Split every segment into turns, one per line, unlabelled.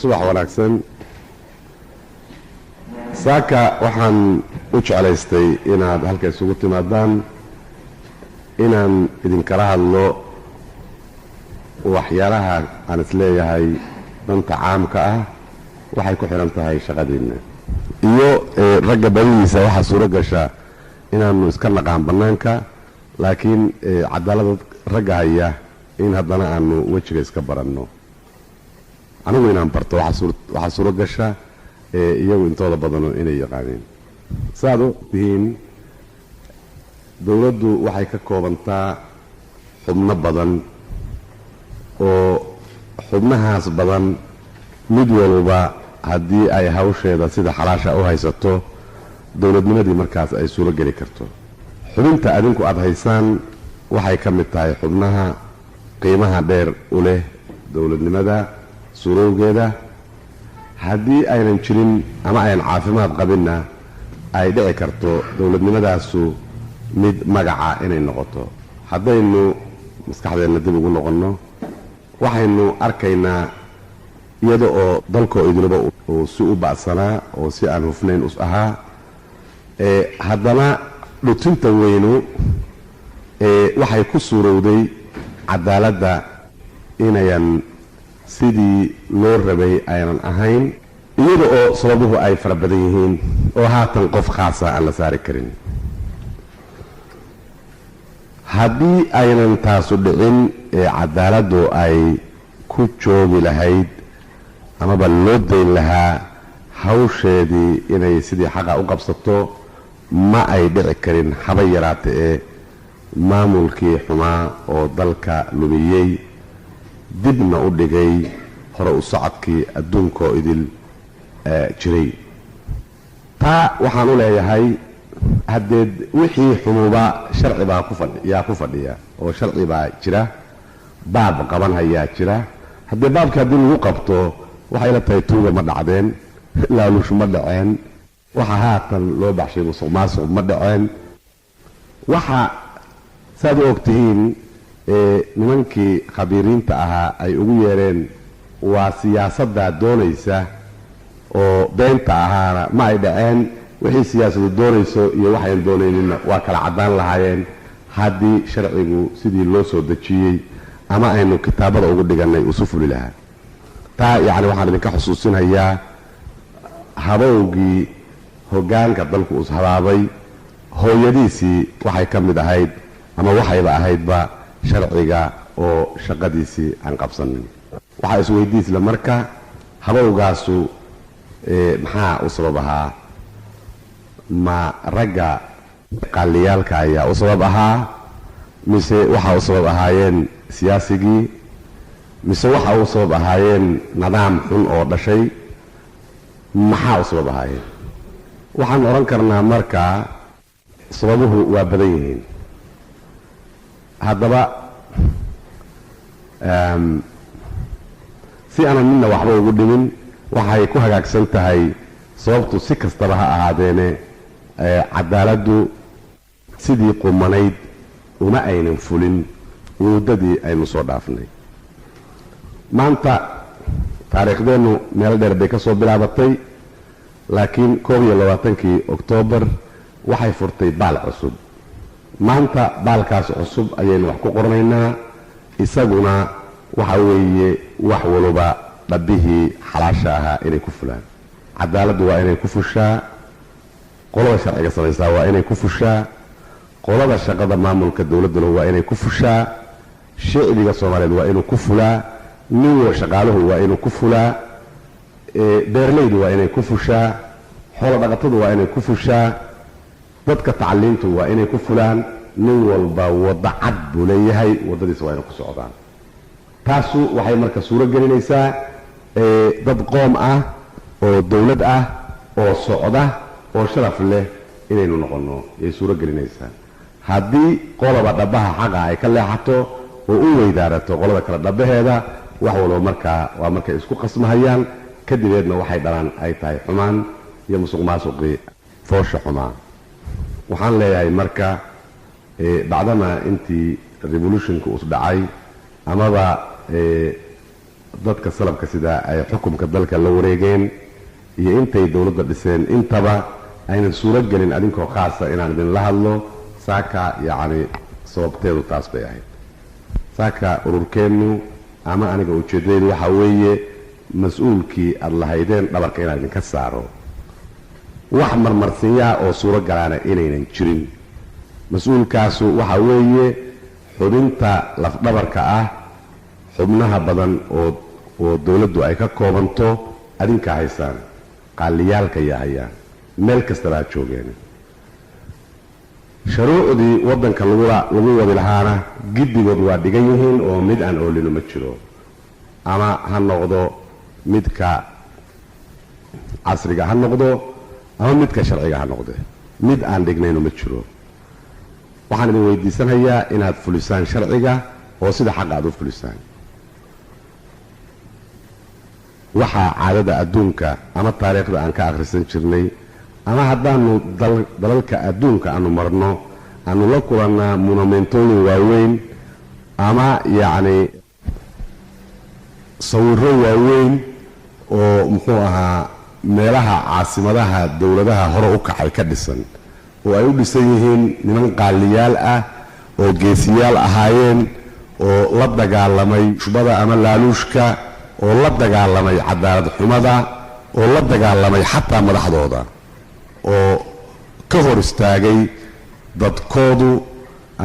subax wanaagsan. saaka waxaan u jeclaystay inaad halka isugu timaadaan inaan idinkala hadlo waxyaalaha aan isleeyahay danta caamka ah waxay ku xiran tahay shaqadiina iyo ragga badidiisa waxaa suuro gasha inaanu iska naqaan bannaanka laakiin cadaalada ragga haya in haddana aanu wejiga iska baranno anigu inaan barto waxaa suuro gasha iyagu intooda badano inay yaqaaneen saad u tihiin dowladdu waxay ka koobantaa xubno badan oo xubnahaas badan mid walba haddii ay hawsheeda sida xalaasha u haysato dowladnimadii markaas ay suuro geli karto xubinta adinku aad haysaan waxay ka mid tahay xubnaha qiimaha dheer u leh dowladnimada suurowgeeda haddii aynan jirin ama aynan caafimaad qabinna ay dhici karto dowladnimadaasu mid magaca inay noqoto haddaynu maskaxdeenna dib ugu noqonno waxaynu arkaynaa iyada oo dalkoo idilaba uu si u ba'sanaa oo si aan hufnayn us ahaa haddana dhutinta weynu waxay ku suurowday cadaaladda inayan sidii loo rabay aynan ahayn iyada oo sababuhu ay fara badan yihiin oo haatan qof khaasa aan la saari karin haddii aynan taasu dhicin cadaaladdu ay ku joogi lahayd amaba loo dayn lahaa hawsheedii inay sidii xaqa u qabsato ma ay dhici karin haba yaraata ee maamulkii xumaa oo dalka lumiyey dibna u dhigay hore u socodkii adduunkoo idil jiray taa waxaan u leeyahay haddeed wixii xunuuba sharci baa yaa ku fadhiya oo sharci baa jira baab qaban hayaa jira haddee baabkii haddii lagu qabto waxay la tahay tuuga ma dhacdeen laaluush ma dhaceen waxa haatan loo baxshay musuq maasuq ma dhaceen waxa saad u og tihiin nimankii khabiiriinta ahaa ay ugu yeereen waa siyaasaddaa doonaysa oo beenta ahaana ma ay dhaceen wixii siyaasadu doonayso iyo waxayn doonayninna waa kala caddaan lahaayeen haddii sharcigu sidii loo soo dejiyey ama aynu kitaabada ugu dhigannay usu fuli lahaa taa yacni waxaan idinka xusuusinayaa habowgii hoggaanka dalku ishabaabay hooyadiisii waxay ka mid ahayd ama waxayba ahaydba sharciga oo shaqadiisii aan qabsanin waxaa isweydiisla marka habowgaasu maxaa u sabab ahaa ma ragga qaaliyaalka ayaa u sabab ahaa mise waxaa u sabab ahaayeen siyaasigii mise waxa u sabab ahaayeen nidaam xun oo dhashay maxaa u sabab ahaayeen waxaan odhan karnaa markaa sababuhu waa badan yihiin haddaba si aanan midna waxba ugu dhimin waxay ku hagaagsan tahay sababtu si kastaba ha ahaadeene cadaaladdu sidii qumanayd uma aynan fulin wuudadii aynu soo dhaafnay maanta taariikhdeennu meel dheer bay ka soo bilaabatay laakiin 21 oktoobar waxay furtay baal cusub maanta baalkaas cusub ayaynu wax ku qornaynaa isaguna waxa weeye wax walba dhabbihii xalaasha ahaa inay ku fulaan cadaaladdu waa inay ku fushaa qolada sharciga samaysaa waa inay ku fushaa qolada shaqada maamulka dowladduna waa inay ku fushaa shicbiga soomaaliyeed waa inuu ku fulaa nin shaqaaluhu waa inuu ku fulaa beerleydu waa inay ku fushaa xoolo dhaqatadu waa inay ku fushaa dadka tacliintu waa inay ku fulaan nin walba waddo cad buu leeyahay waddadiisa waa inay ku socdaan taasu waxay marka suuro gelinaysaa dad qoom ah oo dowlad ah oo socda oo sharaf leh inaynu noqonno yay suuro gelinaysaa haddii qolaba dhabbaha xaqa ay ka leexato oo u weydaarato qolada kale dhabbaheeda wax walba markaa waa markay isku qasmahayaan kadibeedna waxay dhalaan ay tahay xumaan iyo musuq maasuqii foosha xumaa waxaan leeyahay marka bacdama intii revolutionka us dhacay amaba dadka salabka sida ay xukunka dalka la wareegeen iyo intay dawladda dhiseen intaba aynan suuro gelin adinkoo qaasa inaan idin la hadlo saaka yacni sababteedu taas bay ahayd saaka ururkeennu ama aniga ujeedadeedu waxa weeye mas-uulkii aad lahaydeen dhabarka inaan idinka saaro wax marmarsiinyaa oo suuro galaana inaynan jirin mas-uulkaasu waxa weeye xubinta lafdhabarka ah xubnaha badan oo dawladdu ay ka koobanto adinka haysaan qaaliyaalka yaa hayaan meel kastaba ha joogeen shuruucdii waddanka lagu wadi lahaana giddigood waa dhigan yihiin oo mid aan oolino ma jiro ama ha noqdo midka casriga ha noqdo ama midka sharciga ha noqde mid aan dhignayno ma jiro waxaan idin weydiisanayaa inaad fulisaan sharciga oo sida xaq aad u fulisaan waxaa caadada adduunka ama taariikhda aan ka akhrisan jirnay ama haddaanu dalalka adduunka aanu marno aanu la kulannaa munamentooyin waaweyn ama yacni sawirro waaweyn oo muxuu ahaa meelaha caasimadaha dawladaha hore u kacay ka dhisan oo ay u dhisan yihiin niman qaaliyaal ah oo geesiyaal ahaayeen oo la dagaalamay shubada ama laaluushka oo la dagaalamay cadaalad xumada oo la dagaalamay xataa madaxdooda oo ka hor istaagay dadkoodu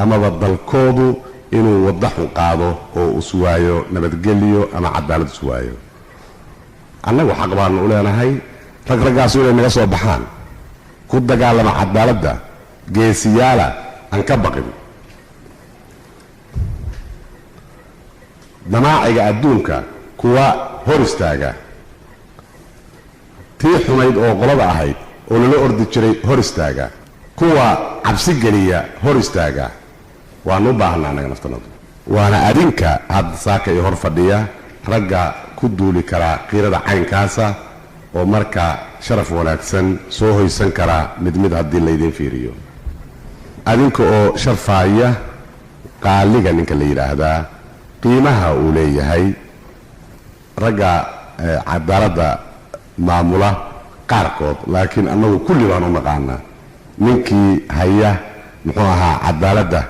amaba dalkoodu inuu waddo xun qaado oo iswaayo nabadgelyo ama cadaalad iswaayo annagu xaq baanu u leenahay raggaasu inay naga soo baxaan ku dagaalama cadaaladda geesiyaala aan ka baqin damaaciga adduunka kuwa hor istaaga tii xumayd oo qolada ahayd oo lala ordi jiray hor istaaga kuwa cabsi geliya hor istaaga waanu u baahanaa annaga naftanadu waana adinka hadda saaka iyo hor fadhiya ragga ku duuli karaa qiirada caynkaasa oo marka sharaf wanaagsan soo hoysan karaa mid haddii laydin fiiriyo adinka oo sharfaaya qaaliga ninka la yidhaahdaa qiimaha uu leeyahay ragga cadaaladda maamula qaarkood laakiin annagu kulli baan u naqaanaa ninkii haya muxuu ahaa cadaaladda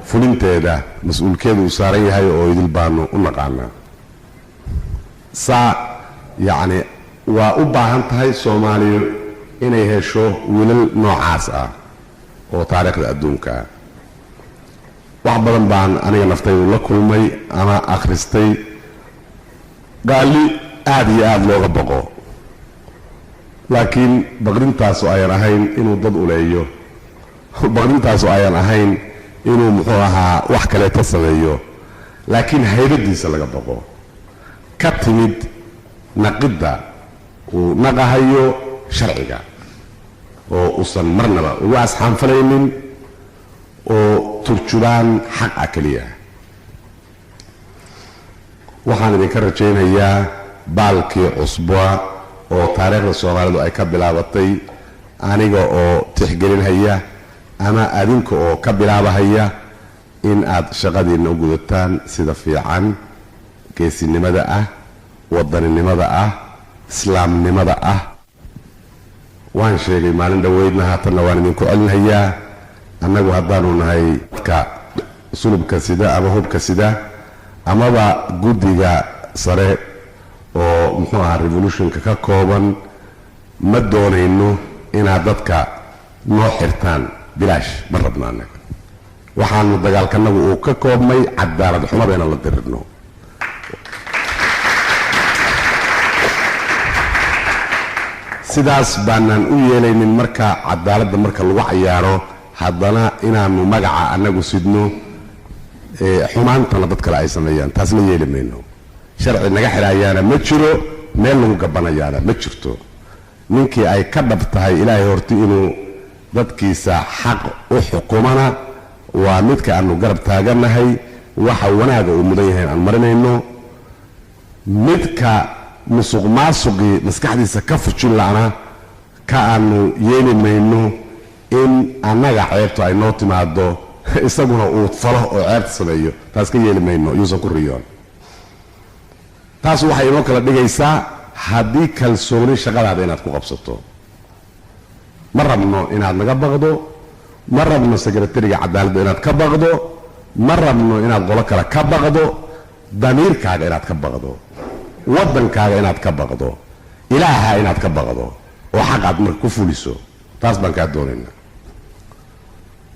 fulinteeda mas-uulkeedu uu saaran yahay oo idil baanu u naqaanaa saa yacni waa u baahan tahay soomaaliya inay hesho wiilal noocaas ah oo taariikhda adduunka ah wax badan baan aniga naftaydu la kulmay ama akhristay qaali aad iyo aad looga baqo laakiin baqdintaasu ayaan ahayn inuu dad uleeyo baqdintaasu ayaan ahayn inuu muxuu ahaa wax kaleeta sameeyo laakiin haybadiisa laga baqo ka timid naqidda uu naqahayo sharciga oo uusan marnaba ugu asxaanfalaynin oo turjubaan xaq ah keliya waxaan idinka rajaynayaa baalkii cusba oo taariikhda soomaalidu ay ka bilaabatay aniga oo tixgelinhaya ama adinka oo ka bilaabahaya in aad shaqadiinna u gudataan sida fiican geesinimada ah wadaninimada ah islaamnimada ah waan sheegay maalin dhoweydna haatanna waan idinku celinhayaa annagu haddaanu nahay dadka sulubka sida ama hubka sida amaba guddiga sare oo muxuu ahaa revolutionka ka kooban ma doonayno inaad dadka noo xirtaan bilaash ma rabno annaga waxaanu dagaalkanagu uu ka koobmay cadaalad xumada inaan la dirirno sidaas baanaan u yeelaynin marka cadaaladda marka lagu cayaaro haddana inaanu magaca annagu sidno xumaantana dad kale ay sameeyaan taasna yeeli mayno sharci naga xidhaayaana ma jiro meel lagu gabanayaana ma jirto ninkii ay ka dhab tahay ilaahay horti inuu dadkiisa xaq u xukumana waa midka aanu garab taagannahay waxa wanaaga uu mudan yahay aan marinayno midka musuq maasuqii maskaxdiisa ka fujin la'na ka aanu yeeli mayno in annaga ceebtu ay noo timaado isaguna uu falo oo ceebta sameeyo taas ka yeeli mayno yuusan ku riyoon taas waxay inoo kala dhigaysaa haddii kalsooni shaqadaada inaad ku qabsato ma rabno inaad naga baqdo ma rabno sekretariga cadaaladda inaad ka baqdo ma rabno inaad qolo kale ka baqdo damiirkaaga inaad ka baqdo waddankaaga inaad ka baqdo ilaaha inaad ka baqdo oo xaq aad marka ku fuliso taas baan kaa doonaynaa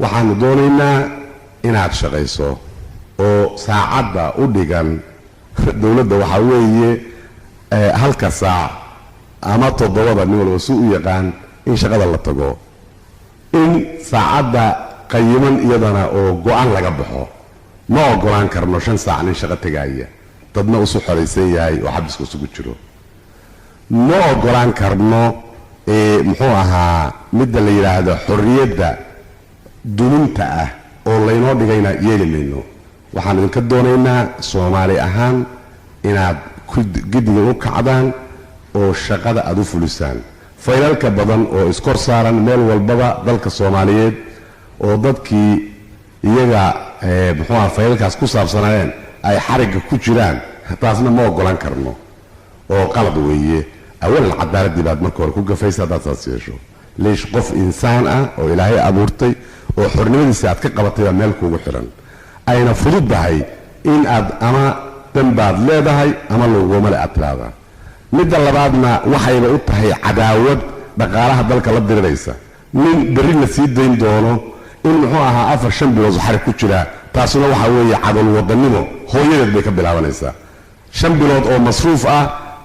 waxaanu doonaynaa inaad shaqayso oo saacadda u dhigan dowladda waxaa weeye halka saac ama 7 nin walba si u yaqaan in shaqada la tago in saacadda qayiman iyadana oo go'aan laga baxo ma ogolaan karno 5 saac nin shaqo tagaaya dadna u soo xoreysan yahay oo xabisku isugu jiro ma ogolaan karno muxuu ahaa midda la yiraahdo xorriyadda dununta ah oo laynoo dhigayna yeelayno waxaan idinka doonaynaa Soomaali ahaan inaad gidiga u kacdaan oo shaqada aad u fulisaan faylalka badan oo iskor saaran meel walbaba dalka Soomaaliyeed oo dadkii iyaga muxuu ahaa faylalkaas ku saabsanayeen ay xariga ku jiraan taasna ma ogolaan karno oo qalad weeye awal cadaaladii baad marka hore ku gafaysaa taas yeesho leesh qof insaan ah oo ilaahay abuurtay oo xornimadiisa aad ka qabatay meel kuugu xiran ayna fududahay in aad ama dambaad leedahay ama laguma la atraada midda labaadna waxayba u tahay cadaawad dhaqaalaha dalka la diriraysa nin bari la sii dayn doono in muxuu ahaa 4-5 bilood xarig ku jira taasuna waxa weeye cadal wadanimo hooyadeed bay ka bilaabanaysaa 5 bilood oo masruuf ah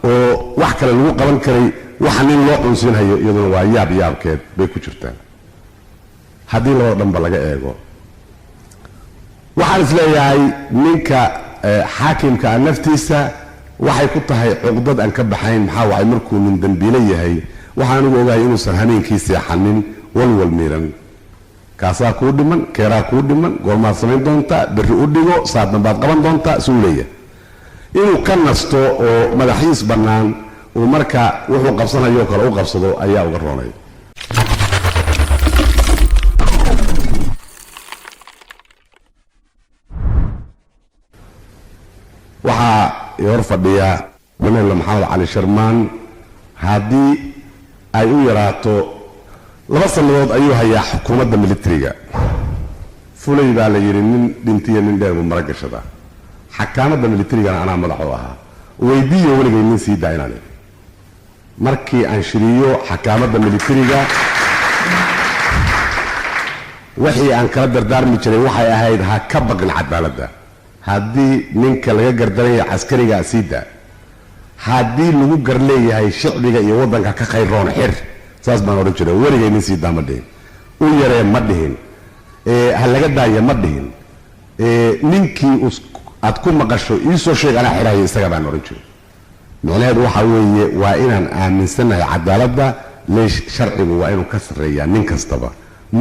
oo wax kale lagu qaban karay waxa nin loo cunsiinayo iyaduna waa yaabkeed bay ku jirtaan haddii loo dhanba laga eego waxaan isleeyahay ninka xaakimka naftiisa waxay ku tahay cuqdad aan ka baxayn maxaa waay markuu nin dambiile yahay waxaan ugu ogahay inuusan habeenkii seexanin walwal miiran kaasaa kuu dhiman keeraa kuu dhiman goormaad samayn doontaa berri u dhigo saaddan baad qaban doontaa suu leeyahay inuu ka nasto oo madaxiis bannaan uu marka wuxuu qabsanayo kale u qabsado ayaa uga roonay waxaa hor fadhiya madaxweyne maxamed cali sharmaan haddii ay u yaraato 2 sanadood ayuu hayaa xukuumadda militariga fulay baa la yiri nin dhintiya nin dheer buu mara gashada xakaamada militarigana anaa madax u ahaa weydiiyo weligay nin sii daaynaanay markii aan shiriyo xakaamada militariga wixii aan kala dardaarmi jiray waxay ahayd ha ka baqin cadaaladda haddii ninka laga gardaraya askariga siida haddii lagu garleeyahay shicbiga iyo wadanka ka khayroon xir saas baan oran jiray weligay nin sii daamadeen u yaree ma dhihin ha laga daayo ma dhihin ninkii aad ku maqasho iisoo sheeg anaa xirayo isaga baan oran jiray macnaheedu waxa weeye waa inaan aaminsanahay cadaaladda leesh sharcigu waa inuu ka sarreeyaa nin kastaba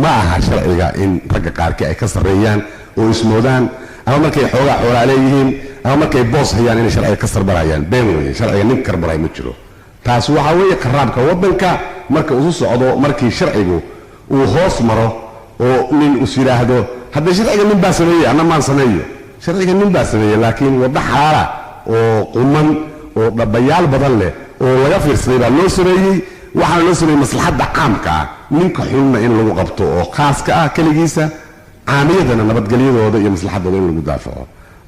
ma aha sharciga in ragga qaarkii ay ka sarreeyaan oo ismoodaan ama markay xoogaa xoolaa leeyihiin ama markay boos hayaan inay sharciga ka sarbarayaan been weeye sharciga nin karbaray ma jiro taas waxa weeye qaraabka waddanka marka uu socdo markii sharcigu uu hoos maro oo nin us yiraahdo hadda sharciga nin baa sameeyay ama maan sameeyo sharciga nin baa sameeyay laakiin wada xalaala oo quman oo dhabayaal badan leh oo laga fiirsaday baa loo sameeyay waxaan loo sameeyay maslaxadda caamka ah ninka xulna in lagu qabto oo khaaska ah kaligiisa caamiyadana nabadgelyadooda iyo maslaxadooda in lagu daafaco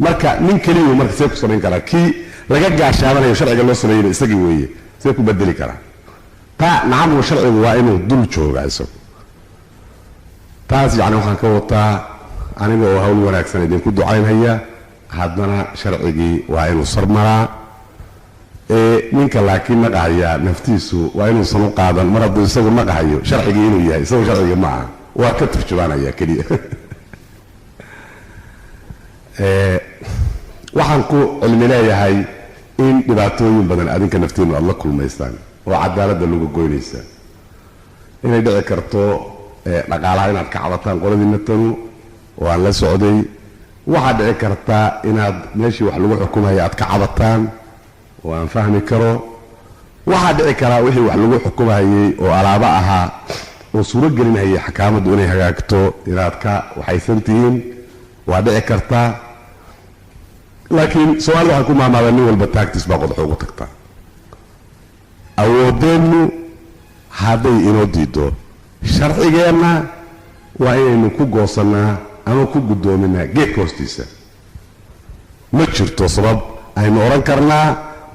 marka nin kaliya marka see ku samayn kara kii laga gaashaabanayo sharciga loo sameeyay isagii weeye see ku bedeli kara ta nacam sharcigu waa inuu dul jooga isagu taas yani waxaan ka wataa aniga oo hawl wanaagsan idinku ducaynaya haddana sharcigii waa inuu sarmaraa ninka laakiin naqahaya naftiisu waa inuusan u qaadan mar hadduu isagu naqahayo sharcigii inuu yahay isagu sharciga ma aha waa ka turjumaanaya keliya waxaan ku cilmi leeyahay in dhibaatooyin badan adinka naftiinu aad la kulmaysaan oo cadaaladda lagu goynaysaan inay dhici karto dhaqaalaha inaad ka cabataan qoladiina tanu oo aan la socday waxaa dhici karta inaad meeshii wax lagu xukumaya aad ka cabataan oo aan fahmi karo waxaa dhici karaa wixii wax lagu xukumayay oo alaabo ahaa oo suuro gelinayay xakaamaddu inay hagaagto inaad ka waxaysan tihiin waa dhici kartaa laakiin soomaalida waxay ku maamaadaan nin walba taagtiis baa qodax ugu tagtaa awoodeennu hadday inoo diido sharcigeenna waa inaynu ku goosannaa ama ku guddoominaa geedka hoostiisa ma jirto sabab aynu odhan karnaa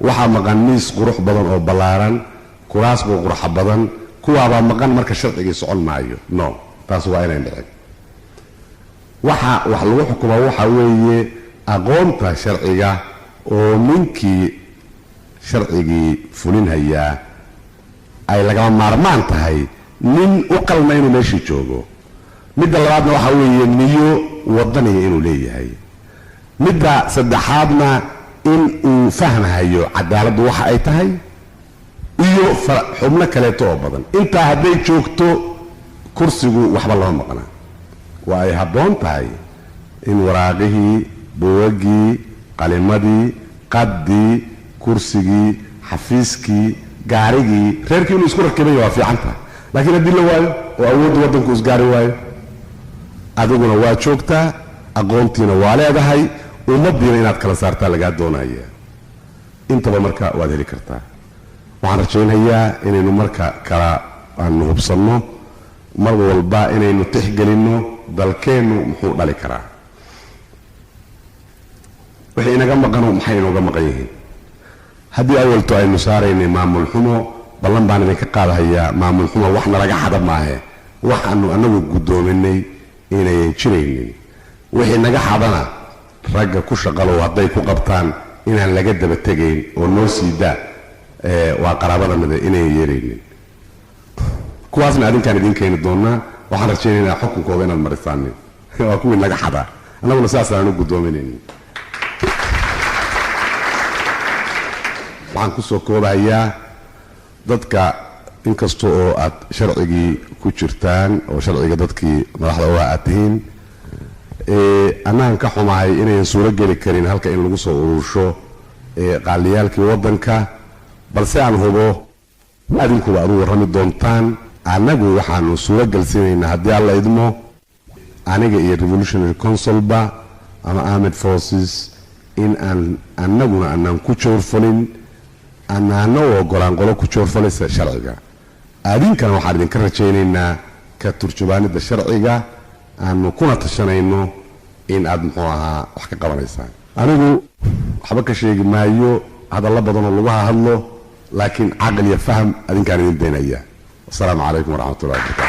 waxaa maqan miis qurux badan oo ballaaran kuraas buu qurxa badan kuwaabaa maqan marka sharcigii socon maayo no taas waa inayn dhicin waxa wax lagu xukumaa waxa weeye aqoonta sharciga oo ninkii sharcigii fulinhayaa ay lagama maarmaan tahay nin u qalma inuu meeshii joogo midda labaadna waxa weeye niyo wadaniga inuu leeyahay midda saddexaadna in uu fahmahayo cadaaladdu waxa ay tahay iyo xubno kaleeto oo badan intaa hadday joogto kursigu waxba lama maqna waa ay habboon tahay in waraaqihii buugagii qalimadii qaddii kursigii xafiiskii gaarigii reerkii inuu isku rakibaya waa fiicanta laakiin haddii la waayo oo awoodda waddanku isgaari waayo adiguna waa joogtaa aqoontiina waa leedahay ummaddiina inaad kala saartaa lagaa doonaya intaba marka waad heli kartaa waxaan rajaynayaa inaynu marka kala aanu hubsanno mar walba inaynu tixgelinno dalkeennu muxuu dhali karaa wixii inaga maqano maxay inooga maqan yihiin haddii awalto aynu saaraynay maamul xumo ballan baan idinka qaadahayaa maamul xumo wax nalaga xada maahe waxaanu annagu guddoominay inayan jiraynin wixii naga xadana ragga ku shaqalow hadday ku qabtaan inaan laga daba tegayn oo noo siidaa waa qaraabadanada inayan yeelaynin kuwaasna adinkaan idiin keeni doonaa waxaan rajaynaynaa xukunkooda inaad marisaanin waa kuwii naga xadaa annaguna saasaan u guddoominaynin waxaan ku soo koobahayaa dadka inkasta oo aad sharcigii ku jirtaan oo sharciga dadkii madaxda u aad tihiin annaan ka xumahay inayan suuro geli karin halka in lagu soo urursho qaaliyaalkii waddanka balse aan hubo adinkuba aad u warrami doontaan annagu waxaanu suuro gelsiinaynaa haddii alla idmo aniga iyo revolutionary councilba ama armed forces in aan annaguna annaan ku joorfalin annaana u ogolaan qolo ku joorfalaysa sharciga adinkana waxaan idinka rajaynaynaa ka turjubaanida sharciga aanu kuna tashanayno in aad muxuu ahaa wax ka qabanaysaan anigu waxba ka sheegi maayo hadallo badanoo lagu hadlo laakiin caqli iyo faham adinkaan idin daynaya wasalaamu calaykum waraxmatullahi wabarakatu